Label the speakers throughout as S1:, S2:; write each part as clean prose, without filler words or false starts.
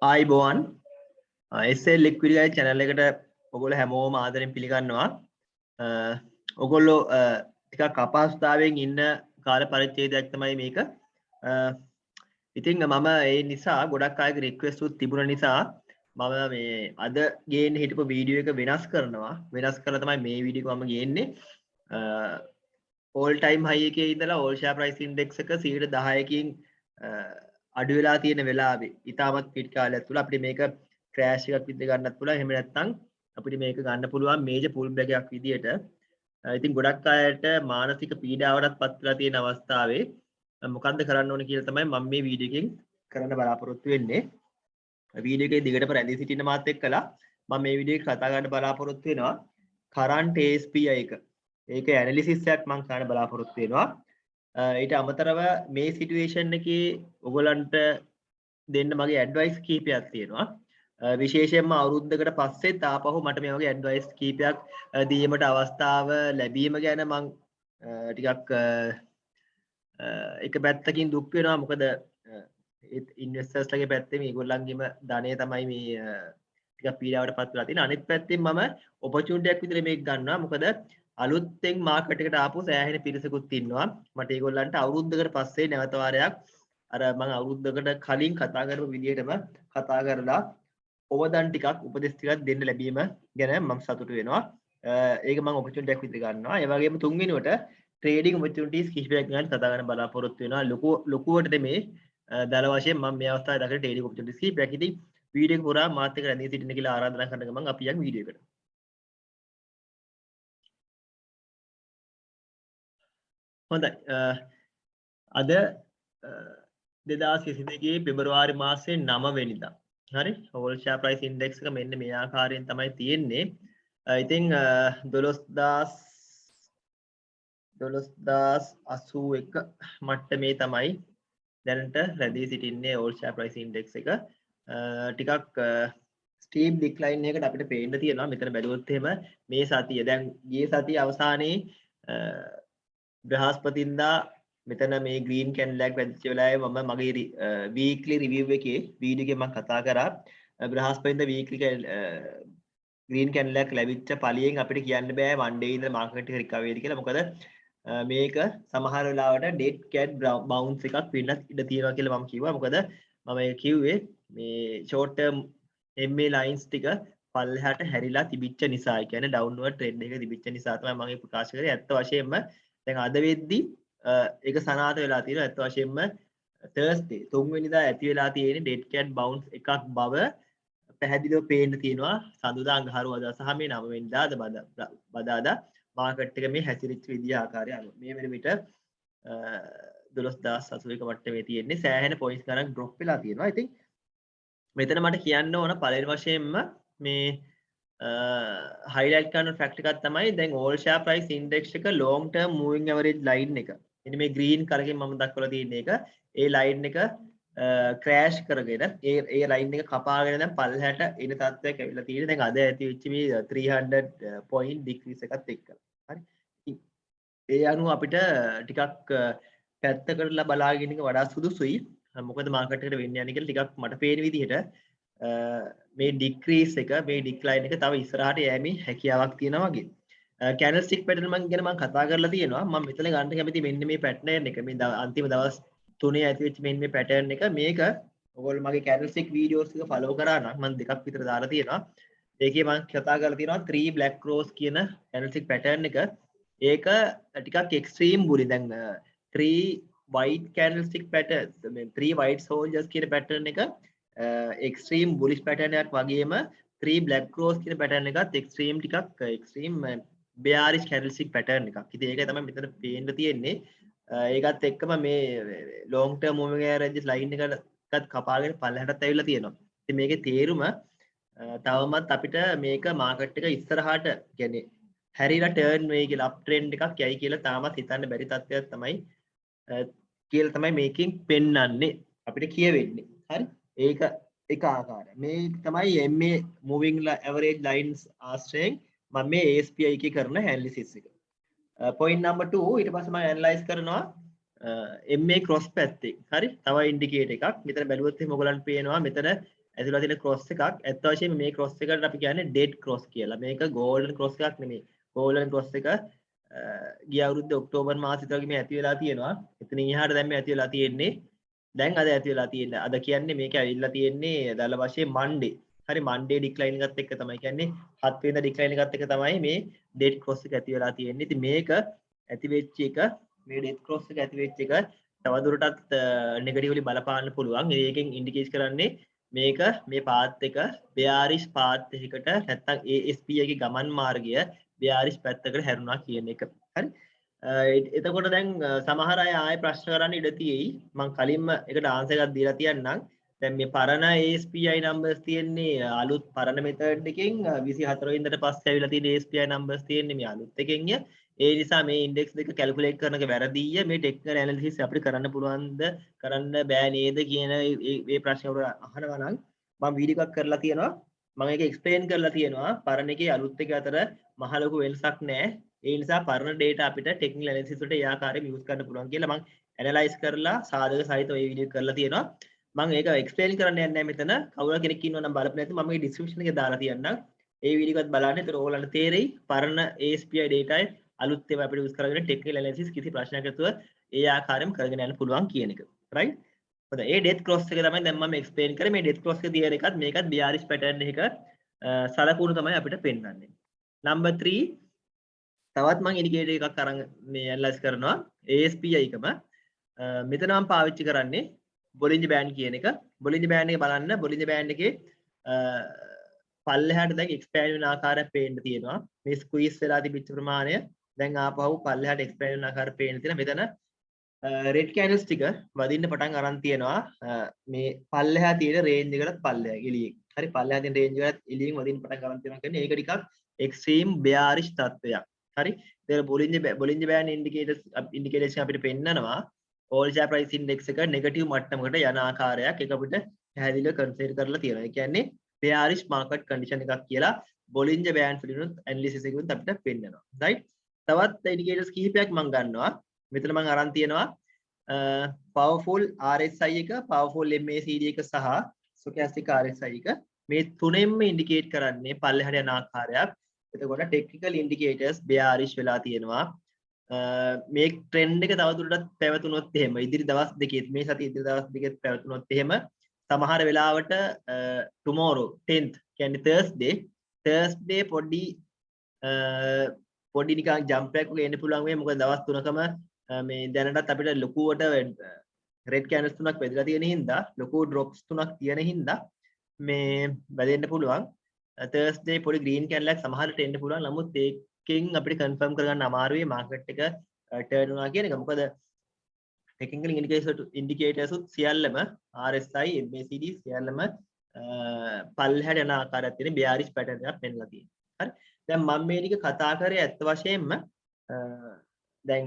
S1: ආයිබෝවන් SL Liquid Guide channel එකට ඔයගොල්ලෝ හැමෝම ආදරෙන් පිළිගන්නවා. ඔයගොල්ලෝ ටිකක් අපහසුතාවයෙන් ඉන්න කාල පරිච්ඡේදයක් තමයි මේක. ඉතින් මම ඒ නිසා ගොඩක් අයගේ රික්වෙස්ට් උත් තිබුණ නිසා මම මේ අද ගේන්න හිටපු වීඩියෝ එක වෙනස් කරනවා. වෙනස් කරලා තමයි මේ වීඩියෝ එක මම ගේන්නේ. all time high එකේ ඉඳලා all share price index එක 10%කින් අඩු වෙලා තියෙන වෙලාවේ ඉතාමත් පිට කාලයක් තුල අපිට මේක ක්‍රෑෂ් එකක් විදිහට ගන්නත් පුළුවන්. එහෙම නැත්නම් අපිට මේක ගන්න පුළුවන් මේජර් පුල් බෑක් එකක් විදිහට. ඉතින් ගොඩක් අයට මානසික පීඩාවටත් පත් වෙලා තියෙන අවස්ථාවේ මොකද්ද කරන්න ඕනේ කියලා තමයි මම මේ වීඩියෝ එකෙන් කරන්න බලාපොරොත්තු වෙන්නේ. වීඩියෝ එකේ දිගටම රැඳී සිටින්න මාත් එක්කලා මම මේ වීඩියෝ එක කතා කරන්න බලාපොරොත්තු වෙනවා. current SPI එක. ඒක ඇනලිසිස් එකක් මම කරන්න බලාපොරොත්තු වෙනවා. ඊට අමතරව මේ සිටුේෂන් එකේ ඔයගලන්ට දෙන්න මගේ ඇඩ්වයිස් කීපයක් තියෙනවා. විශේෂයෙන්ම අවුරුද්දකට පස්සේ තාපහු මට මේ වගේ ඇඩ්වයිස් කීපයක් දීමට අවස්ථාව ලැබීම ගැන මම ටිකක් එක පැත්තකින් දුක් වෙනවා. මොකද ඉන්වෙස්ටර්ස්ලගේ පැත්තේ මේගොල්ලන්ගේම ධනය තමයි මේ ටිකක් පීඩාවට පත් වෙලා තියෙන්නේ. අනිත් පැත්තෙන් මම ඔපචුනිටි එකක් විදිහට මේක ගන්නවා. මොකද අලුත්ෙන් මාකට් එකට ආපු සෑහෙන පිරිසකුත් ඉන්නවා. මට ඒගොල්ලන්ට අවුරුද්දකට පස්සේ නැවත වාරයක් අර මම අවුරුද්දකට කලින් කතා කරපු විදිහටම කතා කරලා ඔවදන් ටිකක් උපදෙස් ටිකක් දෙන්න ලැබීම ගැන මම සතුටු වෙනවා. ඒක මම ඔපචුනිටි එකක් විදිහට ගන්නවා. ඒ වගේම තුන්වෙනිවට ට්‍රේඩින් ඔපචුනිටිස් කිහිපයක් ගැන කතා කරන්න බලාපොරොත්තු වෙනවා. ලොකුවට මේ දල වශයෙන් මම මේ අවස්ථාවේ දකින ට්‍රේඩින් ඔපචුනිටිස් කිහිපයක්. ඉතින් වීඩියෝ එක පුරා මාත් එක්ක රැඳී සිටින්න කියලා ආරාධනා කරන ගමන් අපි යන් වීඩියෝ එකට. හොඳයි. අද 2022 පෙබරවාරි මාසයේ 9 වෙනිදා. හරි. all share price index එක මෙන්න මේ ආකාරයෙන් තමයි තියෙන්නේ. ඉතින් 12081 මට්ටමේ තමයි දැනට රැඳී සිටින්නේ all share price index එක. ටිකක් ස්ටීප් ඩික්ලයින් එකකට අපිට පේන්න තියෙනවා. මෙතන බැලුවොත් එහෙම මේ සතිය දැන් ගිය සතිය අවසානයේ බ්‍රහස්පතින්දා මෙතන මේ ග්‍රීන් කැන්ඩල් එකක් වැදිච්ච වෙලාවේ මම මගේ වීක්ලි රිවිව් එකේ වීඩියෝ එකේ මම කතා කරා බ්‍රහස්පතින්දා වීක්ලි ග්‍රීන් කැන්ඩල් එකක් ලැබිච්ච පළියෙන් අපිට කියන්න බෑ මන්ඩේ ඉඳලා මාකට් එක රිකවර් වෙයිද කියලා. මොකද මේක සමහර වෙලාවට ඩෙඩ් කැට් බවුන්ස් එකක් වෙන්නත් ඉඩ තියෙනවා කියලා මම කිව්වා. මොකද මම ඒක කිව්වේ මේ ෂෝට් ටර්ම් MA ලයින්ස් ටික පල්ලෙහාට හැරිලා තිබිච්ච නිසා. ඒ කියන්නේ ඩවුන්වර්ඩ් ට්‍රෙන්ඩ් එක තිබිච්ච නිසා තමයි මම ඒක ප්‍රකාශ කරේ. ඇත්ත වශයෙන්ම දැන් අද වෙද්දී ඒක සනාථ වෙලා තියෙනවා. ඇත්ත වශයෙන්ම තර්ස්ඩේ 3 වෙනිදා ඇති වෙලා තියෙන ඩෙඩ් කැට් බවුන්ස් එකක් බව පැහැදිලිව පේන්න තියෙනවා. සඳුදා අඟහරුවාදා සහ මේ 9 වෙනිදා බදාදා මාකට් එක මේ හැසිරෙච්ච විදිය ආකාරය අනුව මේ වෙන විට 12081 මට්ටමේ තියෙන්නේ. සෑහෙන පොයින්ට්ස් ගණන් ඩ්‍රොප් වෙලා තියෙනවා. ඉතින් මෙතන මට කියන්න ඕන පළවෙනි වශයෙන්ම මේ highlight කරන fact එකක් තමයි දැන් all share price index එක long term moving average line එක. එනි මේ green කරකින් මම දක්වලා තියෙන එක ඒ line එක crash කරගෙන ඒ line එක කපාගෙන දැන් පල්ලහැට එන තත්ත්වයක් ඇවිල්ලා තියෙනවා. දැන් අද ඇති වෙච්ච මේ 300 point decrease එකත් එක්ක. හරි. ඒ අනුව අපිට ටිකක් පැත්තකටලා බලාගෙන ඉන්න වඩා සුදුසුයි. මොකද මාකට් එකට වෙන්න යන්නේ කියලා ටිකක් මට පේන විදිහට මේ ඩික්‍රීස් එක මේ ඩික්ලයින් එක තව ඉස්සරහට යෑමේ හැකියාවක් තියෙනවා වගේ. කැන්ඩල්ස්ටික් පැටර්න් ගැන මම කතා කරලා තියෙනවා. මම මෙතන ගන්න කැමති මෙන්න මේ පැටර්න් එක. මේ අන්තිම දවස් 3 ඇති වෙච්ච මෙන්න මේ පැටර්න් එක. මේක ඔයගොල්ලෝ මගේ කැන්ඩල්ස්ටික් වීඩියෝස් එක ෆලෝ කරා නම් මම දෙකක් විතර දාලා තියෙනවා. ඒකේ මම කතා කරලා තියෙනවා 3 black cross කියන කැන්ඩල්ස්ටික් පැටර්න් එක. ඒක ටිකක් එක්ස්ට්‍රීම් බුලි. දැන් 3 white candlestick patterns මේ 3 white soldiers කියන pattern එක extreme bullish pattern එකක් වගේම 3 black cross කියන pattern එකත් extreme ටිකක් extreme bearish candlestick pattern එකක්. ඉතින් ඒකයි තමයි මෙතන පේන්න තියෙන්නේ. ඒකත් එක්කම මේ long term moving average line එකත් කපාගෙන පල්ලෙහාටත් ඇවිල්ලා තියෙනවා. ඉතින් මේකේ තේරුම තවමත් අපිට මේක මාකට් එක ඉස්සරහට කියන්නේ හැරිලා turn වෙයි කියලා up trend එකක් යයි කියලා තාමත් හිතන්න බැරි තත්ත්වයක් තමයි කියලා තමයි මේකෙන් පෙන්වන්නේ අපිට කියවෙන්නේ. හරි. ඒක එක ආකාරයක්. මේ තමයි MA moving average lines ආශ්‍රයෙන් මම මේ ASPI එකේ කරන ඇනලිසිස් එක. point number 2 ඊට පස්සේ මම ඇනලයිස් කරනවා MA cross පැත්තේ. හරි. තව ඉන්ඩිකේටර් එකක්. මෙතන බැලුවොත් එහෙනම් ඔයගලන්ට පේනවා මෙතන ඇතුළේ තියෙන ක්‍රොස් එකක් ඇත්ත වශයෙන්ම මේ ක්‍රොස් එකට අපි කියන්නේ ඩෙඩ් ක්‍රොස් කියලා. මේක ගෝල්ඩන් ක්‍රොස් එකක් නෙමෙයි. ගෝල්ඩන් ක්‍රොස් එක ගිය අවුරුද්දේ ඔක්තෝබර් මාසෙ විතර මේ ඇති වෙලා තියෙනවා. එතනින් එහාට දැන් මේ ඇති වෙලා තියෙන්නේ. දැන් අද ඇති වෙලා තියෙන්නේ. අද කියන්නේ මේක ඇවිල්ලා තියෙන්නේ දල වශයෙන් මන්ඩේ. හරි මන්ඩේ ඩික්ලයින් එකත් එක්ක තමයි කියන්නේ 7 වෙනිදා ඩික්ලයින් එකත් එක්ක තමයි මේ ඩෙඩ් ක්‍රොස් එක ඇති වෙලා තියෙන්නේ. ඉතින් මේක ඇති වෙච්ච එක මේ ඩෙඩ් ක්‍රොස් එක ඇති වෙච්ච එක තවදුරටත් නෙගටිව්ලි බලපාන්න පුළුවන්. ඒකෙන් ඉන්ඩිකේට් කරන්නේ මේක මේ පාත් එක bearish පාත් එකකට නැත්තම් ASP එකේ ගමන් මාර්ගය bearish පැත්තකට හැරුණා කියන එක. හරි. එතකොට දැන් සමහර අය ආයෙ ප්‍රශ්න කරන්න ඉඩ තියෙයි. මම කලින්ම එකට ආන්සර් එකක් දීලා තියන්නම්. දැන් මේ පරණ ASPI numbers තියෙන්නේ අලුත් පරණ method එකෙන් 24 වෙනිදාට පස්සේ ඇවිල්ලා තියෙන ASPI numbers තියෙන්නේ මේ අලුත් එකෙන්. ඒ නිසා මේ ඉන්ඩෙක්ස් දෙක කැල්කියුලේට් කරන එක වැරදිය. මේ ටෙක්නිකල් ඇනලිසිස් අපිට කරන්න පුළුවන්ද කරන්න බෑ නේද කියන මේ ප්‍රශ්න වල අහනවා නම් මම වීඩියෝ එකක් කරලා තියෙනවා. මම ඒක එක්ස්ප්ලেইন කරලා තියෙනවා. පරණ එකේ අලුත් එක අතර මහ ලොකු වෙනසක් නැහැ. ඒ නිසා පරණ data අපිට ටෙක්නිකල් ඇනලිසිස් වලට ඒ ආකාරයෙන් යූස් කරන්න පුළුවන් කියලා මම ඇනලයිස් කරලා සාධක සහිතව මේ වීඩියෝ කරලා තියෙනවා. මම ඒක එක්ස්ප්ලেইন කරන්න යන්නේ නැහැ මෙතන. කවුරු කෙනෙක් ඉන්නවා නම් බලපන් නැත්නම් මම මේ ඩිස්ක්‍රිප්ෂන් එකේ දාලා තියන්නම්. ඒ වීඩියෝ එකත් බලන්න. ඒතර ඕගොල්ලන්ට තේරෙයි පරණ ASPI data අලුත් ඒවා අපිට යූස් කරගෙන ටෙක්නිකල් ඇනලිසිස් කිසි ප්‍රශ්නයක් නැතුව ඒ ආකාරයෙන් කරගෙන යන්න පුළුවන් කියන එක. රයිට්? හොඳයි. ඒ ඩෙත් ක්‍රොස් එක තමයි දැන් මම එක්ස්ප්ලেইন කරේ. මේ ඩෙත් ක්‍රොස් එක තියන එකත් මේකත් bearish pattern එක සලකුණු තමයි අපිට පෙන්වන්නේ. number 3 තවත් මම ඉන්ඩිකේටර් එකක් අරන් මේ ඇනලයිස් කරනවා ASPI එකම. මෙතන මම පාවිච්චි කරන්නේ බොලින්ජ් බෑන්ඩ් කියන එක. බොලින්ජ් බෑන්ඩ් එක බලන්න බොලින්ජ් බෑන්ඩ් එකේ පල්ලෙහාට දැන් එක්ස්පෑන්ඩ් වෙන ආකාරයක් පේන්න තියෙනවා. මේ ස්ක්වීස් වෙලා තිබිච්ච ප්‍රමාණය දැන් ආපහු පල්ලෙහාට එක්ස්පෑන්ඩ් වෙන ආකාරය පේන්න තියෙනවා. මෙතන රෙඩ් කැන්ඩල්ස් ටික වදින්න පටන් අරන් තියෙනවා. මේ පල්ලෙහා තියෙන රේන්ජ් එකකට පල්ලෙහා එළියෙන්. හරි පල්ලෙහා තියෙන රේන්ජ් එකකට එළියෙන් වදින්න පටන් ගන්න තියෙනවා කියන්නේ ඒක ටිකක් එක්ස්ට්‍රීම් bearish තත්ත්වයක්. හරි. ඒක බොලින්ජ් බෑන්ඩ් ඉන්ඩිකේටර්ස් අපිට පෙන්නනවා. all share price index එක නෙගටිව් මට්ටමකට යන ආකාරයක් ඒක අපිට පැහැදිලිව කන්සිඩර් කරලා තියෙනවා. ඒ කියන්නේ bearish market condition එකක් කියලා බොලින්ජ් බෑන්ඩ් පිළිනුත් ඇනලිසිස් එකකින් අපිට පෙන්නනවා. right? තවත් ඉන්ඩිකේටර්ස් කිහිපයක් මම ගන්නවා. මෙතන මම අරන් තියෙනවා powerful RSI එක, powerful MACD එක සහ stochastic RSI එක. මේ තුනෙන්ම ඉන්ඩිකේට් කරන්නේ පල්ලෙහාට යන ආකාරයක්. එතකොට technical indicators bearish වෙලා තියෙනවා. මේ ට්‍රෙන්ඩ් එක තවදුරටත් පැවතුනොත් එහෙම ඉදිරි දවස් දෙකේ මේ සතිය ඉදිරි දවස් දෙකේ පැවතුනොත් එහෙම සමහර වෙලාවට tomorrow 10th කියන්නේ Thursday පොඩි නිකන් ජම්ප් එකක් වගේ එන්න පුළුවන් වෙයි. මොකද දවස් 3කම මේ දැනටත් අපිට ලොකුවට රෙඩ් කැන්ඩල්ස් තුනක් වැදිලා තියෙන හින්දා ලොකු ඩ්‍රොප්ස් තුනක් තියෙන හින්දා මේ වැදෙන්න පුළුවන්. Thursday පොඩි green කැන්ඩල් එකක් සමහරට එන්න පුළුවන්. නමුත් ඒකෙන් අපිට කන්ෆර්ම් කරගන්න අමාරුයි මාකට් එක ටර්න් වුණා කියන එක. මොකද technical indicators උත් සියල්ලම RSI MACD සියල්ලම පල්ලෙහාට යන ආකාරයක් තියෙන bearish pattern එකක් පෙන්නලා තියෙනවා. හරි. දැන් මම මේ ටික කතා කරේ ඇත්ත වශයෙන්ම දැන්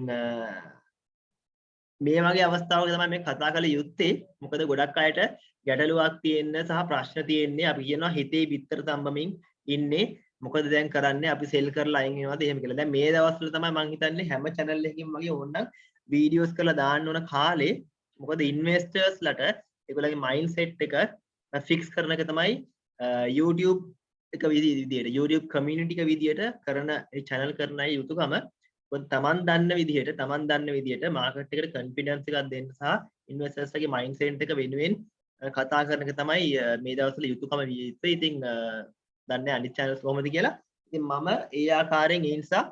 S1: මේ වගේ අවස්ථාවක තමයි මේ කතා කළ යුත්තේ. මොකද ගොඩක් අයට ගැටලුවක් තියෙන සහ ප්‍රශ්න තියෙන්නේ අපි කියනවා හිතේ බිත්තර තම්බමින් ඉන්නේ. මොකද දැන් කරන්නේ අපි සෙල් කරලා අයින් වෙනවද එහෙම කියලා. දැන් මේ දවස්වල තමයි මම හිතන්නේ හැම channel එකකින් වගේ ඕනනම් වීඩියෝස් කරලා දාන්න ඕන කාලේ. මොකද ඉන්වෙස්ටර්ස් ලට ඒගොල්ලන්ගේ මයින්ඩ්සෙට් එක ෆික්ස් කරන එක තමයි YouTube එක විදියට YouTube community එක විදියට කරන ඒ channel කරන අය යුතුයකම. තමන් දන්න විදිහට මාකට් එකට කොන්ෆිඩන්ස් එකක් දෙන්න සහ ඉන්වෙස්ටර්ස්ගේ මයින්ඩ්සෙට් එක වෙනුවෙන් කතා කරන එක තමයි මේ දවස්වල යුතුයකම විය යුත්තේ. ඉතින් දන්නේ අනිත් channels කොහොමද කියලා. ඉතින් මම ඒ ආකාරයෙන් ඒ නිසා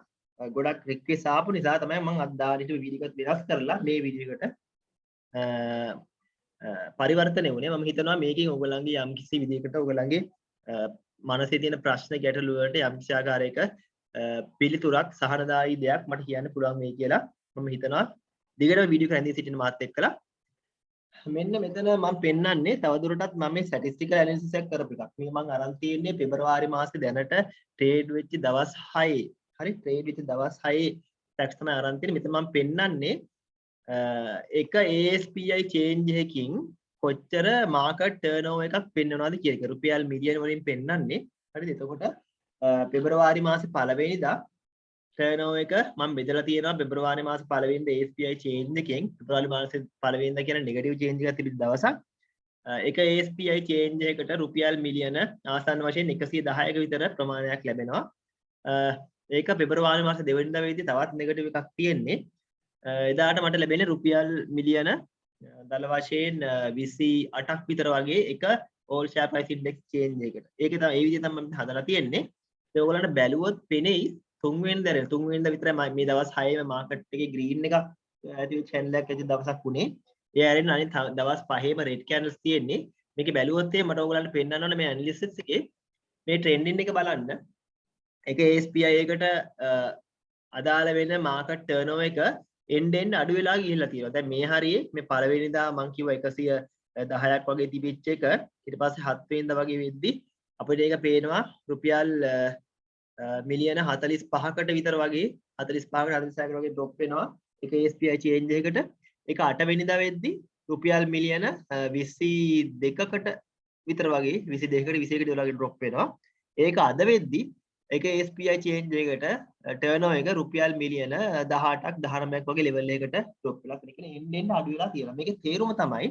S1: ගොඩක් රික්වෙස්ට් ආපු නිසා තමයි මම අද දාන වීඩියෝ එකත් වෙනස් කරලා මේ වීඩියෝ එකට පරිවර්තනය වුණේ. මම හිතනවා මේකෙන් ඔයගොල්ලන්ගේ යම්කිසි විදිහකට ඔයගොල්ලන්ගේ මනසේ තියෙන ප්‍රශ්න ගැටලු වලට යම්කිසි ආකාරයක පිළිතුරක් සහනදායී දෙයක් මට කියන්න පුළුවන් වෙයි කියලා මම හිතනවා. දිගටම වීඩියෝ එක රැඳී සිටින මාත් එක්කලා මෙන්න මෙතන මම පෙන්නන්නේ තවදුරටත් මම මේ ස්ටැටිස්ටිකල් ඇනලිසිස් එක කරපු එකක්. මේ මම අරන් තියෙන්නේ පෙබරවාරි මාසේ දැනට ට්‍රේඩ් වෙච්ච දවස් 6. හරි ට්‍රේඩ් වෙච්ච දවස් 6 ටැක්ස් තමයි අරන් තියෙන්නේ. මෙතන මම පෙන්නන්නේ එක ASPI චේන්ජ් එකකින් කොච්චර මාකට් ටර්නෝවර් එකක් පෙන්වනවද කියන එක. රුපියල් මිලියන වලින් පෙන්නන්නේ. හරිද? එතකොට පෙබරවාරි මාසේ පළවෙනිදා ටර්නෝවර් එක මම බෙදලා තියෙනවා පෙබරවාරි මාසේ පළවෙනිදා ASPI චේන්ජ් එකෙන්. පෙබරවාරි මාසේ පළවෙනිදා කියන නෙගටිව් චේන්ජ් එකක් තිබිච්ච දවසක්. එක ASPI change එකකට රුපියල් මිලියන ආසන්න වශයෙන් 110ක විතර ප්‍රමාණයක් ලැබෙනවා. ඒක පෙබරවාරි මාස 2 වෙනිදා වෙද්දී තවත් නෙගටිව් එකක් තියෙන්නේ. එදාට මට ලැබෙන්නේ රුපියල් මිලියන දල වශයෙන් 28ක් විතර වගේ එක all share price index change එකට. ඒක තමයි ඒ විදිහට තමයි මම හදලා තියෙන්නේ. ඒ ඔයගොල්ලන්ට බැලුවොත් පෙනෙයි 3 වෙනිදා විතර මේ දවස් 6 මාකට් එකේ green එකක් ඇති channel එකක් ඇති දවසක් උනේ. ඒ ඇරෙන්න අනිත් දවස් 5ේම red candles තියෙන්නේ. මේකේ බැලුවොත් මට ඔයගොල්ලන්ට පෙන්නන්න ඕනේ මේ analysis එකේ මේ trending එක බලන්න. එක ASPI එකට අදාළ වෙන market turnover එක end අඩු වෙලා ගිහිල්ලා තියෙනවා. දැන් මේ හරියේ මේ පළවෙනිදා මම කිව්වා 110ක් වගේ තිබිච්ච එක ඊට පස්සේ 7 වෙනිදා වගේ වෙද්දි අපිට ඒක පේනවා රුපියල් මිලියන 45කට විතර වගේ 45කට 46කට වගේ drop වෙනවා. ඒක ASPI change එකකට. ඒක 8 වෙනිදා වෙද්දි රුපියල් මිලියන 22කට විතර වගේ 22කට 21කට වගේ drop වෙනවා. ඒක අද වෙද්දි ඒක ASPI change එකට turnover එක රුපියල් මිලියන 18ක් 19ක් වගේ level එකකට drop වෙලා තියෙන එන්න අඩු වෙලා තියෙනවා. මේකේ තේරුම තමයි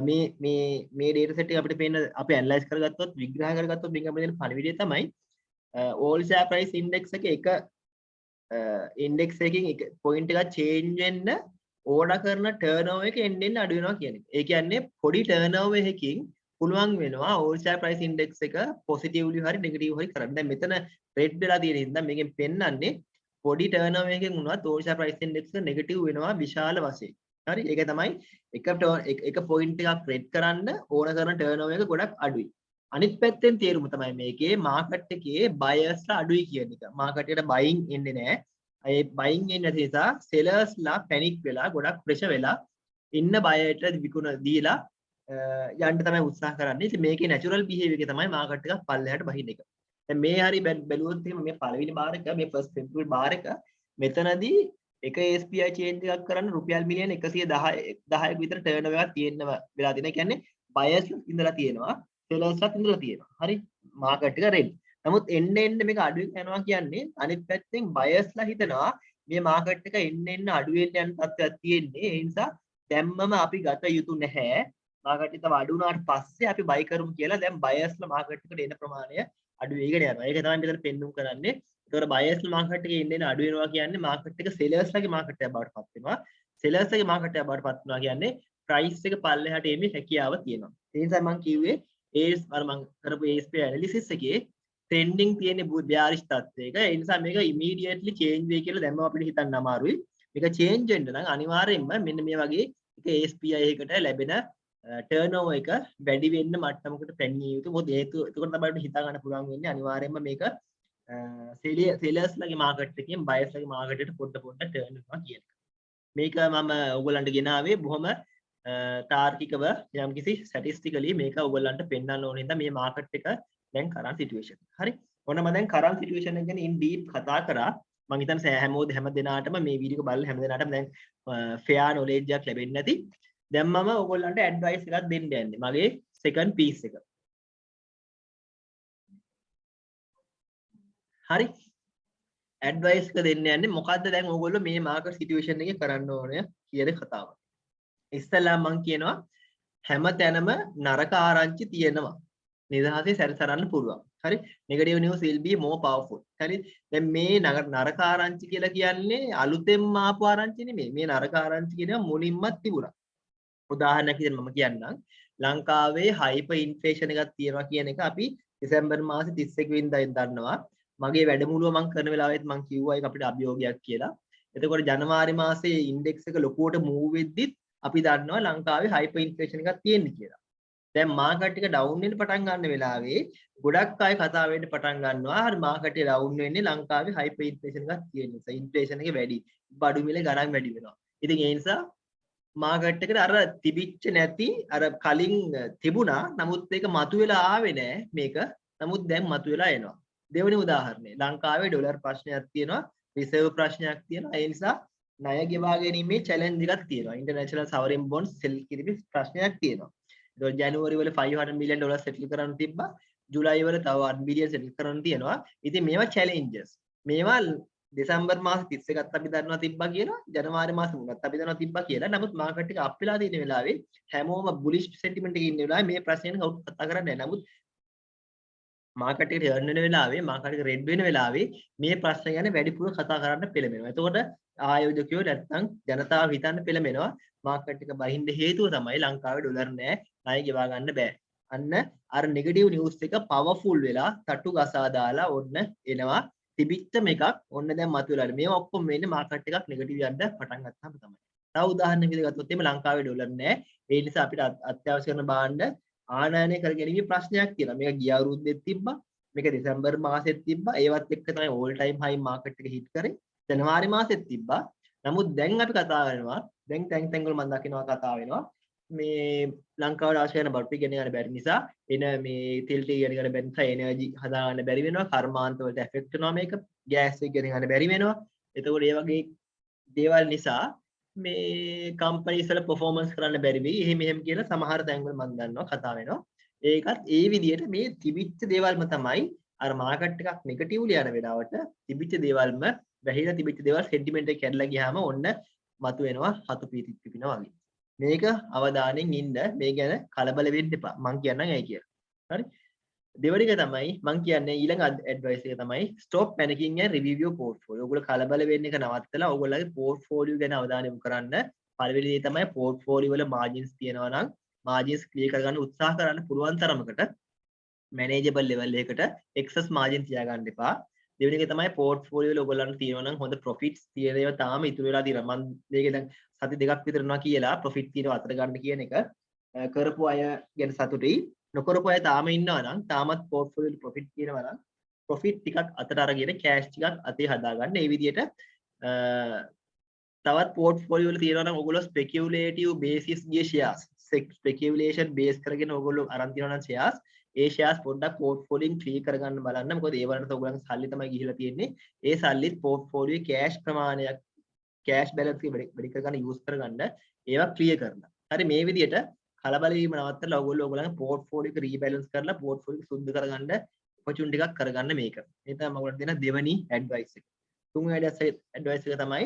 S1: මේ data set එක අපිට පේන අපි analyze කරගත්තොත් විග්‍රහ කරගත්තොත් මේක අපිට දෙන පණිවිඩය තමයි all share price index එක index එකකින් එක point එකක් change වෙන්න ඕඩර් කරන turnover එක එන්න අඩු වෙනවා කියන එක. ඒ කියන්නේ පොඩි turnover එකකින් පුළුවන් වෙනවා all share price index එක positively හරි negative හරි කරන්න. දැන් මෙතන red වෙලා තියෙන හින්දා මේකෙන් පෙන්වන්නේ පොඩි turnover එකකින් වුණත් all share price index එක negative වෙනවා විශාල වශයෙන්. හරි ඒක තමයි එක point එකක් red කරන්න ඕන කරන turnover එක ගොඩක් අඩුයි. අනිත් පැත්තෙන් තේරුම තමයි මේකේ market එකේ buyers ලා අඩුයි කියන එක. market එකට buying එන්නේ නැහැ. ඒ buying එන්නේ නැති නිසා sellers ලා panic වෙලා ගොඩක් pressure වෙලා ඉන්න buyer ට විකුණ දීලා යන්න තමයි උත්සාහ කරන්නේ. ඉතින් මේකේ natural behavior එක තමයි market එක පල්ලෙහාට බහින එක. දැන් මේ හරිය බැලුවොත් එහෙම මේ පළවෙනි බාර් එක මේ first February බාර් එක මෙතනදී එක ASPI change එකක් කරන්න රුපියල් මිලියන 110ක විතර turnover එකක් තියෙන්න වෙලා තියෙනවා. ඒ කියන්නේ buyers ඉඳලා තියෙනවා, sellers ඉඳලා තියෙනවා. හරි market එක red. නමුත් එන්න මේක අඩු වෙනවා කියන්නේ අනිත් පැත්තෙන් buyers ලා හිතනවා මේ market එක එන්න අඩු වෙන්න යන තත්ත්වයක් තියෙන්නේ. ඒ නිසා දැම්මම අපි ගත යුතු නැහැ. market එක තව අඩු වුණාට පස්සේ අපි buy කරමු කියලා දැන් buyers ලා market එකට එන ප්‍රමාණය අඩු වෙගෙන යනවා. ඒක තමයි මෙතන පෙන්නුම් කරන්නේ. ඒතකොට buyers ලා market එකේ එන්න අඩු වෙනවා කියන්නේ market එක sellers ලාගේ market එකක් බවට පත් වෙනවා. sellers ලාගේ market එකක් බවට පත් වෙනවා කියන්නේ price එක පල්ලෙහාට එීමේ හැකියාව තියෙනවා. ඒ නිසා මම කිව්වේ අර මම කරපු ASPI analysis එකේ trending තියෙන bearish තත්ත්වයක. ඒ නිසා මේක immediately change වෙයි කියලා දැම්මම අපිට හිතන්න අමාරුයි. මේක change වෙන්න නම් අනිවාර්යයෙන්ම මෙන්න මේ වගේ එක ASPI එකකට ලැබෙන turnover එක වැඩි වෙන්න මට්ටමකට පැමිණිය යුතු. මොකද හේතුව එතකොට තමයි අපිට හිතා ගන්න පුළුවන් වෙන්නේ අනිවාර්යයෙන්ම මේක sellers ලගේ market එකකින් buyers ලගේ market එකට පොඩ turn වෙනවා කියන එක. මේක මම ඔයගොල්ලන්ට ගෙනාවේ බොහොම තාර්කිකව යම්කිසි statistically මේක ඔයගොල්ලන්ට පෙන්වන්න ඕන හින්දා මේ market එක දැන් current situation. හරි. ඔන්න මම දැන් current situation එක ගැන in deep කතා කරා. මම හිතන්නේ හැම දිනාටම මේ වීඩියෝ එක බලලා හැම දිනාටම දැන් fair knowledge එකක් ලැබෙන්නේ නැති. දැන් මම ඔයගොල්ලන්ට advice එකක් දෙන්න යන්නේ. මගේ second piece එක. හරි. advice එක දෙන්න යන්නේ මොකද්ද දැන් ඔයගොල්ලෝ මේ market situation එකේ කරන්න ඕනේ කියන කතාව. ඉස්සෙල්ලා මම කියනවා හැම තැනම නරක ආරංචි තියෙනවා. නිදහසේ සැරසරන්න පුළුවන්. හරි. negative news will be more powerful. හරි. දැන් මේ නරක ආරංචි කියලා කියන්නේ අලුතෙන්ම ආපු ආරංචි නෙමෙයි. මේ නරක ආරංචි කියනවා මුලින්මත් තිබුණා. උදාහරණයක් විදිහට මම කියන්නම්. ලංකාවේ hyper inflation එකක් තියෙනවා කියන එක අපි දෙසැම්බර් මාසේ 31 වෙනිදා දන්නවා. මගේ වැඩමුළුව මම කරන වෙලාවෙත් මම කිව්වා ඒක අපිට අභියෝගයක් කියලා. එතකොට ජනවාරි මාසේ ඉන්ඩෙක්ස් එක ලොකුවට මූව් වෙද්දිත් අපි දන්නවා ලංකාවේ hyper inflation එකක් තියෙන්නේ කියලා. දැන් මාකට් එක ඩවුන් වෙන්න පටන් ගන්න වෙලාවේ ගොඩක් අය කතා වෙන්න පටන් ගන්නවා. හරි මාකට් එක ඩවුන් වෙන්නේ ලංකාවේ hyper inflation එකක් තියෙන නිසා. ඉන්ෆ්ලේෂන් එක වැඩි. බඩු මිල ගණන් වැඩි වෙනවා. ඉතින් ඒ නිසා මාකට් එකට අර තිබිච්ච නැති අර කලින් තිබුණා. නමුත් ඒක මතුවෙලා ආවේ නෑ මේක. නමුත් දැන් මතුවෙලා එනවා. දෙවෙනි උදාහරණය ලංකාවේ ඩොලර් ප්‍රශ්නයක් තියෙනවා. රිසර්ව් ප්‍රශ්නයක් තියෙනවා. ඒ නිසා ණය ගෙවා ගැනීමේ චැලෙන්ජ් එකක් තියෙනවා. ඉන්ටර්නැෂනල් සවරින් බොන්ඩ්ස් සෙල් කිරීමේ ප්‍රශ්නයක් තියෙනවා. ඒතකොට ජනවාරි වල $500 මිලියන් සෙටල් කරන්න තිබ්බා. ජූලයි වල තව $1 බිලියන් සෙටල් කරන්න තියෙනවා. ඉතින් මේවා චැලෙන්ජස්. මේවා දෙසැම්බර් මාස 31ත් අපි දන්නවා තිබ්බා කියලා ජනවාරි මාස 3ත් අපි දන්නවා තිබ්බා කියලා. නමුත් මාකට් එක අප් වෙලා තියෙන වෙලාවේ හැමෝම බුලිෂ් සෙන්ටිමන්ට් එකේ ඉන්න වෙලාවේ මේ ප්‍රශ්නේ ගැන කවුරුත් කතා කරන්නේ නැහැ. නමුත් මාකට් එක ටර්න් වෙන වෙලාවේ මාකට් එක රෙඩ් වෙන වෙලාවේ මේ ප්‍රශ්න ගැන වැඩිපුර කතා කරන්න පෙළඹෙනවා. එතකොට ආයෝජකයෝ නැත්තම් ජනතාව හිතන්න පෙළඹෙනවා මාකට් එක බහින්න හේතුව තමයි ලංකාවේ ඩොලර් නැහැ, ණය ගෙවා ගන්න බෑ. අන්න අර නෙගටිව් නිවුස් එක පවර්ෆුල් වෙලා තට්ටු ගසා දාලා ඔන්න එනවා තිබිච්චම එකක් ඔන්න දැන් මතුවලා. මේවා ඔක්කොම වෙන්නේ මාකට් එකක් නෙගටිව් යන්න පටන් ගත්තාම තමයි. තව උදාහරණයක් විදිහට ගත්තොත් එimhe ලංකාවේ ඩොලර් නැහැ. ඒ නිසා අපිට අත්‍යවශ්‍ය කරන භාණ්ඩ ආනයනය කර ගැනීමේ ප්‍රශ්නයක් තියෙනවා. මේක ගිය අවුරුද්දෙත් තිබ්බා. මේක දෙසැම්බර් මාසෙත් තිබ්බා. ඒවත් එක්ක තමයි ඕල් ටයිම් හයි මාකට් එක හිට් කරේ. ජනවාරි මාසෙත් තිබ්බා. නමුත් දැන් අපි කතා කරනවා දැන් තැන් වල මම දකිනවා කතා වෙනවා මේ ලංකාවට අවශ්‍ය කරන බඩු ටික ගෙන ගන්න බැරි නිසා එන මේ තෙල් ටික ගෙන ගන්න බැරි නිසා එනර්ජි හදා ගන්න බැරි වෙනවා. කර්මාන්ත වලට එෆෙක්ට් වෙනවා මේක. ගෑස් එක ගෙන ගන්න බැරි වෙනවා. එතකොට ඒ වගේ දේවල් නිසා මේ කම්පනීස් වල performance කරන්න බැරි වෙයි. එහෙම කියලා සමහර තැන්වල මම දන්නවා කතා වෙනවා. ඒකත් ඒ විදිහට මේ තිබිච්ච දේවල්ම තමයි අර මාකට් එකක් නෙගටිව්ලි යන වෙලාවට තිබිච්ච දේවල්ම වැහිලා තිබිච්ච දේවල් සෙන්ටිමන්ට් එක කැඩලා ගියාම ඔන්න මතුවෙනවා හතු පීතිත් පිපිනවා වගේ. මේක අවධානයෙන් ඉන්න මේ ගැන කලබල වෙන්න එපා. මං කියන්නම් ඇයි කියලා. හරි? දෙවෙනි එක තමයි මං කියන්නේ ඊළඟ ඇඩ්වයිස් එක තමයි stop panicking and review your portfolio. ඔයගොල්ලෝ කලබල වෙන්න එක නවත්තලා ඔයගොල්ලෝගේ portfolio ගැන අවධානය යොමු කරන්න. පළවෙනි දේ තමයි portfolio වල margins තියෙනවා නම් margins clear කරගන්න උත්සාහ කරන්න පුළුවන් තරමකට manageable level එකකට excess margin තියාගන්න එපා. දෙවෙනි එක තමයි portfolio වල ඔයගොල්ලන්ට තියෙනවා නම් හොඳ profits තියෙන ඒවා තාම ඉතුරු වෙලා තියෙනවා. මම මේක දැන් සති දෙකක් විතර යනවා කියලා profit තියෙනවා අතර ගන්න කියන එක කරපු අය ගැන සතුටුයි. නොකරපු අය තාම ඉන්නවා නම් තාමත් portfolio වල profit තියෙනවා නම් profit ටිකක් අතට අරගෙන cash ටිකක් අතේ හදාගන්න. මේ විදිහට තවත් portfolio වල තියෙනවා නම් ඔයගොල්ලෝ speculative basis ගිය shares speculation base කරගෙන ඔයගොල්ලෝ අරන් තියනවා නම් shares ඒ shares පොඩ්ඩක් portfolio clear කරගන්න බලන්න. මොකද ඒ වලට ඔයගොල්ලන්ගේ සල්ලි තමයි ගිහිලා තියෙන්නේ. ඒ සල්ලිත් portfolio cash ප්‍රමාණයක් cash balance එක වැඩි කරගන්න use කරගන්න ඒවා clear කරන්න. හරි මේ විදිහට කලබල වීම නවත්තලා ඔයගොල්ලෝ ඔයගොල්ලන්ගේ portfolio එක rebalance කරලා portfolio එක සුද්ධ කරගන්න opportunity එකක් කරගන්න මේක. මේ තමයි මම ඔයගොල්ලන්ට දෙන දෙවෙනි advice එක. තුන්වෙනි advice එක තමයි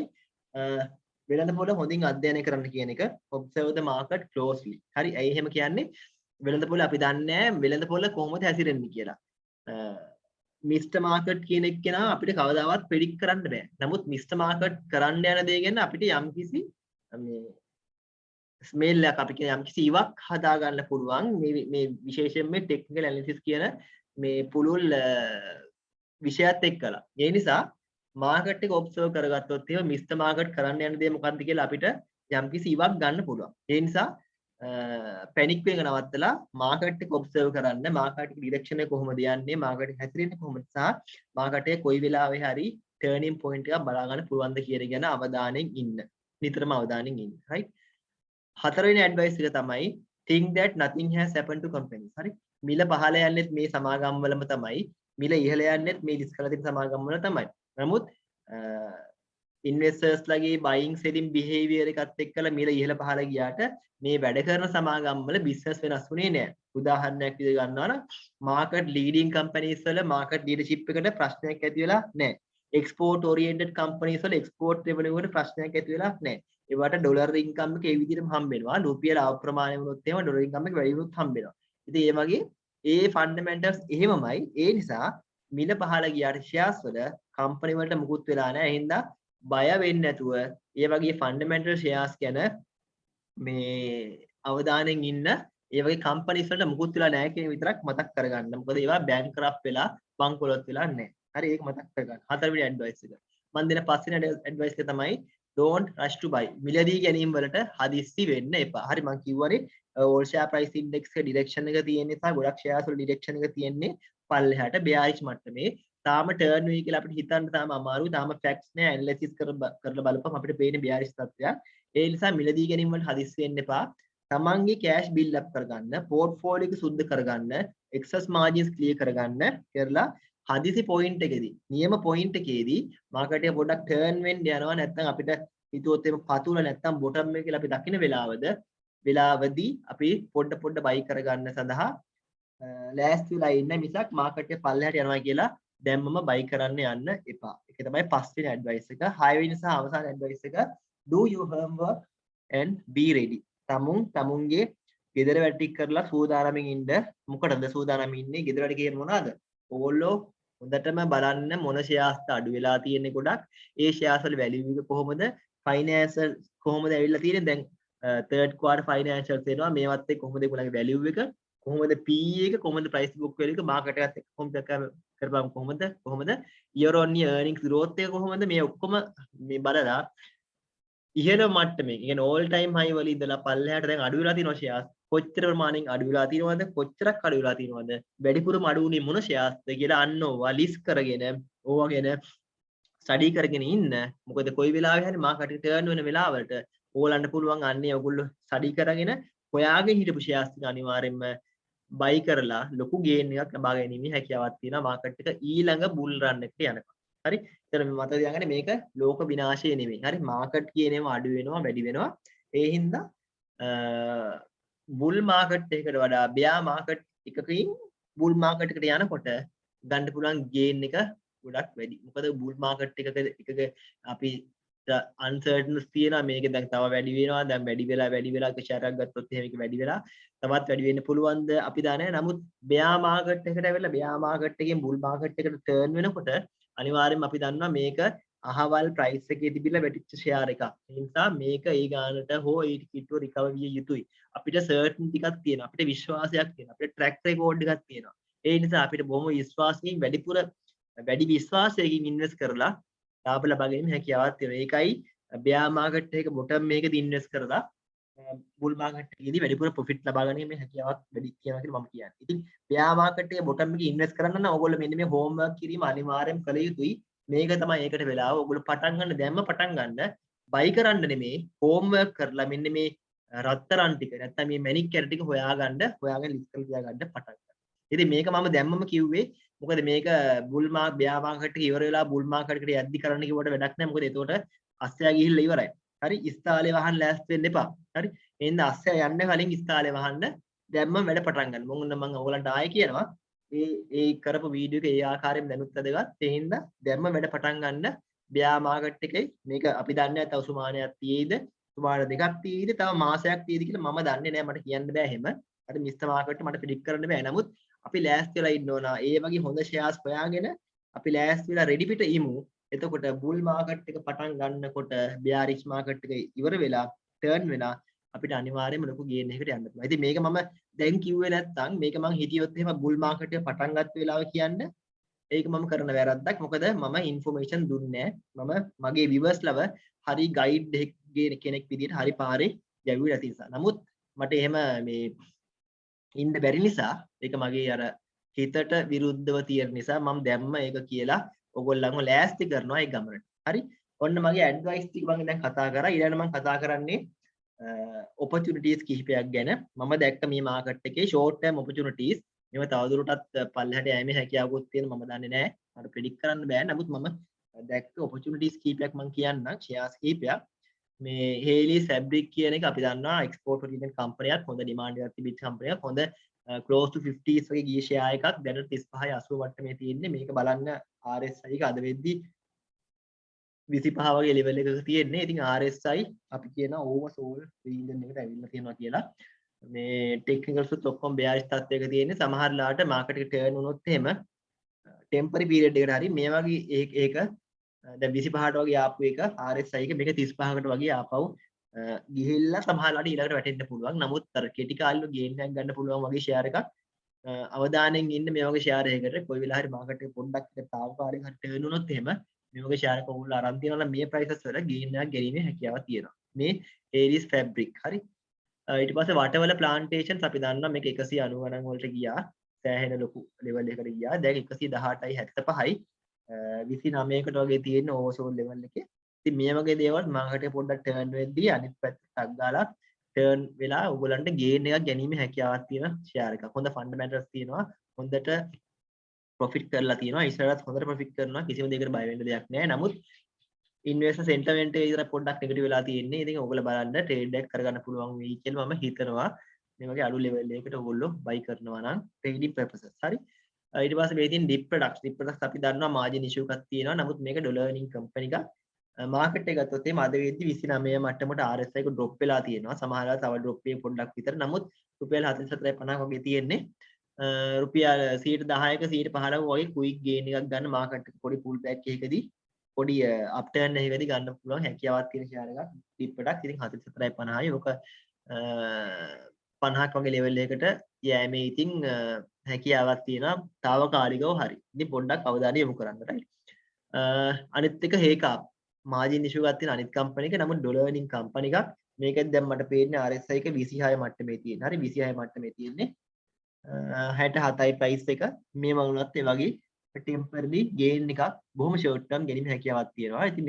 S1: වෙළඳ පොළ හොඳින් අධ්‍යයනය කරන්න කියන එක. observe the market closely. හරි ඇයි එහෙම කියන්නේ? වෙළඳ පොළ අපි දන්නේ නැහැ වෙළඳ පොළ කොහොමද හැසිරෙන්නේ කියලා. මිස්ටර් මාකට් කියන එක කෙනා අපිට කවදාවත් ප්‍රෙඩික්ට් කරන්න බෑ. නමුත් මිස්ටර් මාකට් කරන්න යන දේ ගැන අපිට යම්කිසි මේ ස්මෙල් එකක් අපි කියන යම්කිසි ඉවක් හදා ගන්න පුළුවන්. මේ විශේෂයෙන් මේ ටෙක්නිකල් ඇනලිසිස් කියන මේ පුළුල් විෂයත් එක්කලා. ඒ නිසා මාකට් එක ඔබ්සර්ව් කරගත්තොත් එහෙම මිස්ටර් මාකට් කරන්න යන දේ මොකක්ද කියලා අපිට යම්කිසි ඉවක් ගන්න පුළුවන්. ඒ නිසා පැනික් වෙන එක නවත්තලා මාකට් එක ඔබ්සර්ව් කරන්න. මාකට් එක ඩිරෙක්ෂන් එක කොහොමද යන්නේ? මාකට් එක හැසිරෙන්නේ කොහොමද? සහ මාකට් එක කොයි වෙලාවෙ හරි ටර්නින් පොයින්ට් එකක් බලා ගන්න පුළුවන්ද කියන ගැන අවධානයෙන් ඉන්න. නිතරම අවධානයෙන් ඉන්න. right? හතරවෙනි ඇඩ්වයිස් එක තමයි think that nothing has happened to companies. හරි? මිල පහළ යන්නේත් මේ සමාගම් වලම තමයි. මිල ඉහළ යන්නේත් මේ ලිස්ට් කරලා තියෙන සමාගම් වල තමයි. නමුත් ඉන්වෙස්ටර්ස් ලගේ බයින් සෙලින් බිහේවියර් එකත් එක්කලා මිල ඉහළ පහළ ගියාට මේ වැඩ කරන සමාගම් වල බිස්නස් වෙනස් වුණේ නැහැ. උදාහරණයක් විදිහට ගන්නවා නම් මාකට් ලීඩින් කම්පනීස් වල මාකට් ලීඩර්ෂිප් එකට ප්‍රශ්නයක් ඇති වෙලා නැහැ. එක්ස්පෝර්ට් ඕරියන්ටඩ් කම්පනීස් වල එක්ස්පෝර්ට් රෙවෙනියු වලට ප්‍රශ්නයක් ඇති වෙලා නැහැ. ඒවට ඩොලර් ඉන්කම් එක ඒ විදිහටම හම්බ වෙනවා. රුපියල් අප්‍රමාණය වුණොත් එහෙම ඩොලර් ඉන්කම් එක වැඩි වුණොත් හම්බ වෙනවා. ඉතින් ඒ වගේ ඒ ෆන්ඩමෙන්ටල්ස් එහෙමමයි. ඒ නිසා මිල පහළ ගියාට ෂෙයාර්ස් වල කම්පැනි වලට මුකුත් වෙලා නැහැ. එහෙනම් බය වෙන්නේ නැතුව ඒ වගේ ෆන්ඩමෙන්ටල් ෂෙයාර්ස් ගැන මේ අවධානයෙන් ඉන්න. ඒ වගේ කම්පැනිස් වලට මුකුත් වෙලා නැහැ කියන විතරක් මතක් කරගන්න. මොකද ඒවා බැංක්‍රප්ට් වෙලා බංකොලොත් වෙලා නැහැ. හරි ඒක මතක් කරගන්න. හතරවෙනි ඇඩ්වයිස් එක. මම දෙන පස්වෙනි ඇඩ්වයිස් එක තමයි don't rush to buy. මිලදී ගැනීම වලට හදිස්සි වෙන්න එපා. හරි මම කිව්වනේ all share price index එක ඩිරෙක්ෂන් එක තියෙන නිසා ගොඩක් shares වල ඩිරෙක්ෂන් එක තියෙන්නේ පල්ලෙහාට bearish මට්ටමේ. තාම turn වෙයි කියලා අපිට හිතන්න තාම අමාරුයි. තාම facts නෑ analysis කරලා බලපුවම අපිට පේන්නේ bearish තත්ත්වයක්. ඒ නිසා මිලදී ගැනීම වලට හදිස්සි වෙන්න එපා. තමන්ගේ cash build up කරගන්න, portfolio එක සුද්ධ කරගන්න, excess margins clear කරගන්න කරලා හදිසි පොයින්ට් එකේදී නියම පොයින්ට් එකේදී මාකට් එක පොඩ්ඩක් ටර්න් වෙන්න යනවා නැත්නම් අපිට හිතුවොත් එimhe පතුල නැත්නම් බොටම් එක කියලා අපි දකින වෙලාවදී අපි පොඩ බයි කරගන්න සඳහා ලෑස්ති වෙලා ඉන්න මිසක් මාකට් එක පල්ලෙහාට යනවා කියලා දැම්මම buy කරන්න යන්න එපා. ඒක තමයි පස්වෙනි advice එක. හයවෙනි සහ අවසාන advice එක do your homework and be ready. තමුන්ගේ ගෙදර වැඩ ටික කරලා සූදානම්ින් ඉන්න. මොකටද සූදානම් ඉන්නේ? ගෙදර වැඩ කියන්නේ මොනවාද? ඕගොල්ලෝ හොඳටම බලන්න මොන shares අඩු වෙලා තියෙන්නේ ගොඩක්. ඒ shares වල value එක කොහොමද? financial කොහොමද ඇවිල්ලා තියෙන්නේ? දැන් third quarter financials එනවා. මේවත් එක්ක කොහොමද ඒගොල්ලන්ගේ value එක? කොහොමද PE එක? කොහොමද price book value එක? market එකත් එක්ක කොහොමද කරපම් කොහොමද year on year earnings growth එක කොහොමද? මේ ඔක්කොම මේ බලලා ඉහළ මට්ටමේ කියන්නේ all time high වල ඉඳලා පල්ලෙහාට දැන් අඩු වෙලා තියෙනවා shares. කොච්චර ප්‍රමාණයෙන් අඩු වෙලා තියෙනවද? කොච්චරක් අඩු වෙලා තියෙනවද? වැඩිපුරම අඩු වුණේ මොන shares ද කියලා අන්න ඕවා list කරගෙන ඕවා ගැන ස්ටඩි කරගෙන ඉන්න. මොකද කොයි වෙලාවෙ හරි මාකට් එක ටර්න් වෙන වෙලාවලට ඕගලන්ට පුළුවන් අන්නේ ඔයගොල්ලෝ ස්ටඩි කරගෙන හොයාගෙන හිටපු shares ටික අනිවාර්යෙන්ම buy කරලා ලොකු gain එකක් ලබා ගැනීමේ හැකියාවක් තියෙනවා මාකට් එක ඊළඟ bull run එකට යනකම්. හරි? එතන මේ මතක තියාගන්න මේක ලෝක විනාශය නෙමෙයි. හරි? මාකට් කියන ඒවා අඩු වෙනවා, වැඩි වෙනවා. ඒ හින්දා බුල් මාකට් එකකට වඩා බෙයා මාකට් එකකින් බුල් මාකට් එකට යනකොට ගන්න පුළුවන් ගේන් එක ගොඩක් වැඩි. මොකද බුල් මාකට් එකක අපි අන්සර්ටන්ස් තියෙනවා මේක දැන් තව වැඩි වෙනවා දැන් වැඩි වෙලා එක ෂෙයාර් එකක් ගත්තොත් එහෙම ඒක වැඩි වෙලා තවත් වැඩි වෙන්න පුළුවන්ද අපි දන්නේ නැහැ. නමුත් බෙයා මාකට් එකට ඇවිල්ලා බෙයා මාකට් එකෙන් බුල් මාකට් එකට ටර්න් වෙනකොට අනිවාර්යෙන්ම අපි දන්නවා මේක අහවල් ප්‍රයිස් එකේ තිබිලා වැටිච්ච ෂෙයාර් එකක්. ඒ නිසා මේක ඒ ගානට හෝ ඊට කිට්ටුව රිකවර් විය යුතුයි. අපිට සර්ටන් ටිකක් තියෙනවා. අපිට විශ්වාසයක් තියෙනවා. අපිට ට්‍රැක් රෙකෝඩ් එකක් තියෙනවා. ඒ නිසා අපිට බොහොම විශ්වාසයෙන් වැඩි විශ්වාසයකින් ඉන්වෙස්ට් කරලා ලාභ ලබා ගැනීම හැකියාවක් තියෙනවා. ඒකයි බෙයා මාකට් එක බොටම් මේකදී ඉන්වෙස්ට් කරලා බුල් මාකට් එකේදී වැඩිපුර ප්‍රොෆිට් ලබා ගැනීම හැකියාවක් වැඩි කියනවා කියලා මම කියන්නේ. ඉතින් බෙයා මාකට් එකේ බොටම් එකේ ඉන්වෙස්ට් කරන්න නම් ඕගොල්ලෝ මෙන්න මේ හෝම්වර්ක් කිරීම අනිවාර්යෙන් කළ යුතුයි. මේක තමයි ඒකට වෙලාව. ඔයගොල්ලෝ පටන් ගන්න දැම්ම පටන් ගන්න. බයි කරන්න නෙමේ හෝම්වර්ක් කරලා මෙන්න මේ රත්තරන් ටික නැත්නම් මේ මැනික් කැර ටික හොයාගෙන ලිස්ට් කරලා තියාගන්න පටන් ගන්න. ඉතින් මේක මම දැම්මම කිව්වේ මොකද මේක බුල් මාක් බෙයා මාකට් එක ඉවර වෙලා බුල් මාකට් එකට යද්දි කරන්න කිව්වට වැඩක් නැහැ. මොකද එතකොට අස්සයා ගිහිල්ලා ඉවරයි. හරි ඉස්තාලේ වහන්න ලෑස්ති වෙන්න එපා. හරි එහෙනම් අස්සයා යන්න කලින් ඉස්තාලේ වහන්න දැම්මම වැඩ පටන් ගන්න. මම ඔයගලන්ට ආයෙ කියනවා ඒ කරපු වීඩියෝ එක ඒ ආකාරයෙන් දැනුත් වැදගත්. ඒ හින්දා දැම්ම වැඩ පටන් ගන්න බෙයා මාකට් එකේ මේක අපි දන්නේ නැහැ තව සුමානයක් තියෙයිද සුමාන දෙකක් තියෙයිද තව මාසයක් තියෙයිද කියලා මම දන්නේ නැහැ මට කියන්න බෑ එහෙම. අර මිස්ටර් මාකට් මට ප්‍රෙඩික්ට් කරන්න බෑ. නමුත් අපි ලෑස්ති වෙලා ඉන්න ඕන. ඒ වගේ හොඳ ෂෙයාර්ස් හොයාගෙන අපි ලෑස්ති වෙලා රෙඩි පිට ඉමු. එතකොට බුල් මාකට් එක පටන් ගන්නකොට බෙයාරිෂ් මාකට් එක ඉවර වෙලා ටර්න් වෙලා අපිට අනිවාර්යයෙන්ම ලොකු ගේන් එකකට යන්න පුළුවන්. ඉතින් මේක මම දැන් කිව්වේ නැත්නම් මේක මං හිතියොත් එහෙම බුල් මාකට් එක පටන් ගත්ත වෙලාව කියන්න ඒක මම කරන වැරද්දක්. මොකද මම ඉන්ෆෝමේෂන් දුන්නේ නැහැ. මම මගේ විවර්ස් ලව හරි ගයිඩ් කෙනෙක් විදිහට හරි පාරේ යවුවේ නැති නිසා. නමුත් මට එහෙම මේ ඉන්න බැරි නිසා ඒක මගේ අර හිතට විරුද්ධව තියෙන නිසා මම දැම්ම ඒක කියලා ඔයගොල්ලන්ව ලෑස්ති කරනවා ඒ ගමනට. හරි? ඔන්න මගේ ඇඩ්වයිස් ටික මම දැන් කතා කරා. ඊළඟට මම කතා කරන්නේ opportunities කිහිපයක් ගැන. මම දැක්ක මේ මාකට් එකේ short term opportunities මේව තවදුරටත් පල්ලෙහාට යෑමේ හැකියාවකුත් තියෙන මම දන්නේ නැහැ. මට predict කරන්න බෑ. නමුත් මම දැක්ක opportunities කිහිපයක් මම කියන්නම්. shares කිහිපයක්. මේ Haileys Fabric කියන එක අපි දන්නවා export oriented company එකක්. හොඳ demand එකක් තිබිච්ච company එකක්. හොඳ close to 50s වගේ ගිය share එකක්. දැන් 35 80 මට්ටමේ තියෙන්නේ. මේක බලන්න RSI එක අද වෙද්දි 25 වගේ level එකක තියෙන්නේ. ඉතින් RSI අපි කියන oversold region එකට ඇවිල්ලා තියෙනවා කියලා. මේ technicals උත් ඔක්කොම bearish තත්ත්වයක තියෙන්නේ. සමහර ලාට market එක turn වුණොත් එහෙම temporary period එකට හරි මේ වගේ ඒක දැන් 25ට වගේ ආපු එක RSI එක මේක 35කට වගේ ආපහු ගිහිල්ලා සමහර ලාට ඊළඟට වැටෙන්න පුළුවන්. නමුත් අර කෙටි කාලෙ ගේන් එකක් ගන්න පුළුවන් වගේ share එකක් අවදානෙන් ඉන්න මේ වගේ share එකකට කොයි වෙලාව හරි market එක පොඩ්ඩක් තාවකාලික හරි turn වුණොත් එහෙම මේ වගේ share එක ඔයගොල්ලෝ අරන් තියනවා නම් මේ prices වල ගේන් එකක් ගැනීමේ හැකියාවක් තියෙනවා. මේ Haileys Fabric හරි. ඊට පස්සේ වටවල plantations අපි දන්නවා මේක 190 ගණන් වලට ගියා. සෑහෙන ලොකු level එකකට ගියා. දැන් 118යි 75යි 29කට වගේ තියෙන oversold level එකේ. ඉතින් මේ වගේ දේවල් මාකට් එක පොඩ්ඩක් turn වෙද්දී අනිත් පැත්තට ටක් ගාලා turn වෙලා ඔයගලන්ට gain එකක් ගැනීමේ හැකියාවක් තියෙන share එකක්. හොඳ fundamentals තියෙනවා. හොඳට profit කරලා තියෙනවා. ඉස්සරහට හොඳට profit කරනවා. කිසිම දෙයකට බය වෙන්න දෙයක් නැහැ. නමුත් ඉන්වෙස්ටර් සෙන්ටිමන්ට් එක විතර පොඩ්ඩක් නෙගටිව් වෙලා තියෙන්නේ. ඉතින් ඔයගොල්ලෝ බලන්න ට්‍රේඩ් එකක් කරගන්න පුළුවන් වෙයි කියලා මම හිතනවා. මේ වගේ අඩු ලෙවල් එකකට ඔයගොල්ලෝ බයි කරනවා නම් ට්‍රේඩින් පර්පසස්. හරි. ඊට පස්සේ මේ තියෙන dip products අපි දන්නවා margin issue එකක් තියෙනවා. නමුත් මේක dollar earning company එකක්. මාකට් එක ගත්තොත් එimhe අද වෙද්දි 29 මට්ටමට RSI එක drop වෙලා තියෙනවා. සමහර වෙලාවට තව drop වෙයි පොඩ්ඩක් විතර. නමුත් රුපියල් 44.50 වගේ තියෙන්නේ. රුපියල් 10%ක 15% වගේ quick gain එකක් ගන්න මාකට් එක පොඩි pull back එකකදී පොඩි අප්ටර්න් එකකදී ගන්න පුළුවන් හැකියාවක් තියෙන ෂෙයාර් එකක් dip එකක්. ඉතින් 44.50යි. ඔක 50ක් වගේ ලෙවල් එකකට යෑමේ ඉතින් හැකියාවක් තියෙනවා తాවකාලිකව හරි. ඉතින් පොඩ්ඩක් අවධානය යොමු කරන්න right. අනිත් එක හේකා මාජින් ඉෂුව එකක් තියෙන අනිත් කම්පැනි එක නමුත් ඩොලර් earning කම්පැනි එකක්. මේකෙන් දැන් මට පේන්නේ RSI එක 26 මට්ටමේ තියෙන. හරි 26 මට්ටමේ තියෙන්නේ. 67යි ප්‍රයිස් එක. මේ වුණත් ඒ වගේ ටෙම්පරරි ගේන් එකක් බොහොම ෂෝට් ටර්ම් ගැනීම හැකියාවක් තියෙනවා. ඉතින්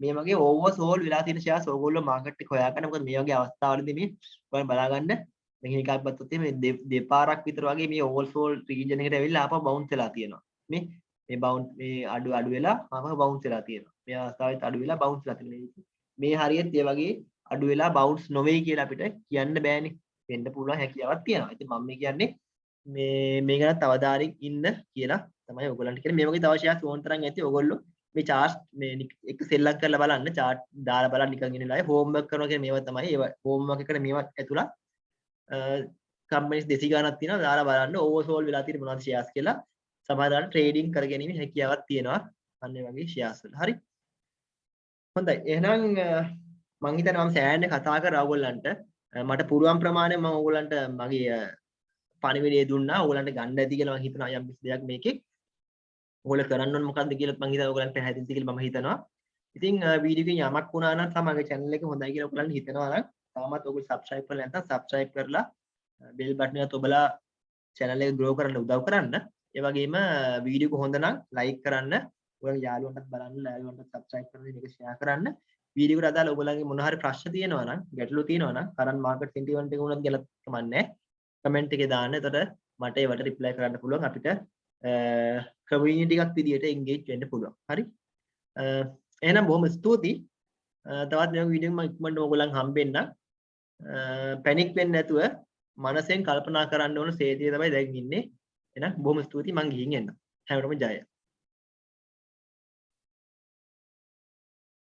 S1: මේ වගේ ඕවර්සෝල් වෙලා තියෙන ෂෙයාර්ස් ඕගොල්ලෝ මාකට් එක හොයාගන්න. මොකද මේ වගේ අවස්ථාවලදී මේ ඔයාලා බලා ගන්න මෙහි එකක් බත්තොත් මේ දෙපාරක් විතර වගේ මේ ඕවර්සෝල් රීජන් එකට ඇවිල්ලා ආපහු බවුන්ස් වෙලා තියෙනවා. මේ බවුන්ස් මේ අඩු වෙලා ආපහු බවුන්ස් වෙලා තියෙනවා. මේ අවස්ථාවෙත් අඩු වෙලා බවුන්ස් වෙලා තියෙනවා. මේ හරියට ඒ වගේ අඩු වෙලා බවුන්ස් නොවේයි කියලා අපිට කියන්න බෑනේ. වෙන්න පුළුවන් හැකියාවක් තියෙනවා. ඉතින් මම කියන්නේ මේ ගැන අවධානයෙන් ඉන්න කියලා තමයි ඔයගොල්ලන්ට කියන්නේ. මේ වගේ තව ෂෙයාර්ස් ඕන තරම් ඇති. ඔයගොල්ලෝ මේ charts මේ එක සෙල්ලම් කරලා බලන්න. chart දාලා බලන්න නිකන් ඉන්න ලායි homework කරනවා කියන්නේ මේවා තමයි. ඒවා homework එකට මේවා ඇතුළත් companies 200 ගණනක් තියෙනවා. දාලා බලන්න oversold වෙලා තියෙන මොනවද ෂෙයාර්ස් කියලා. සමහරවිට ට්‍රේඩින් කරගැනීමේ හැකියාවක් තියෙනවා. අන්න ඒ වගේ ෂෙයාර්ස් වල. හරි. හොඳයි. එහෙනම් මම හිතනවා මම සෑහෙන කතා කරා ඔයගොල්ලන්ට. මට පුළුවන් ප්‍රමාණය මම ඔයගොල්ලන්ට මගේ පණිවිඩය දුන්නා. ඔයගොල්ලන්ට ගන්න ඇති කියලා මම හිතනවා යම් කිසි දෙයක් මේකේ. ඔයගොල්ලෝ කරන්න ඕන මොකක්ද කියලා මම හිතනවා ඔයගොල්ලන්ට පැහැදිලිද කියලා මම හිතනවා. ඉතින් වීඩියෝ එකෙන් යමක් වුණා නම් තමයි channel එක හොඳයි කියලා ඔයගොල්ලන් හිතනවා නම් තාමත් ඔයගොල්ලෝ subscribe කරලා නැත්නම් subscribe කරලා bell button එක ඔබලා channel එක grow කරන්න උදව් කරන්න. ඒ වගේම වීඩියෝ එක හොඳ නම් like කරන්න. ඔයගොල්ලෝ යාළුවන්ටත් බලන්න, යාළුවන්ටත් subscribe කරලා මේක share කරන්න. වීඩියෝ එකට අදාළ ඔයගොල්ලන්ගේ මොන හරි ප්‍රශ්න තියෙනවා නම්, ගැටලු තියෙනවා නම් current market sentiment එක උනත් කියලා කමන්නේ. කමෙන්ට් එකේ දාන්න. එතකොට මට ඒවට reply කරන්න පුළුවන්. අපිට community එකක් විදියට engage වෙන්න පුළුවන්. හරි? එහෙනම් බොහොම ස්තුතියි. තවත් මේ වීඩියෝ එක මම ඉක්මනට ඔයගොල්ලන් හම්බෙන්න. පැනික් වෙන්නේ නැතුව මනසෙන් කල්පනා කරන්න ඕන සේතිය තමයි දැන් ඉන්නේ. එහෙනම් බොහොම ස්තුතියි මං ගිහින් එන්නම්. හැමෝටම ජය.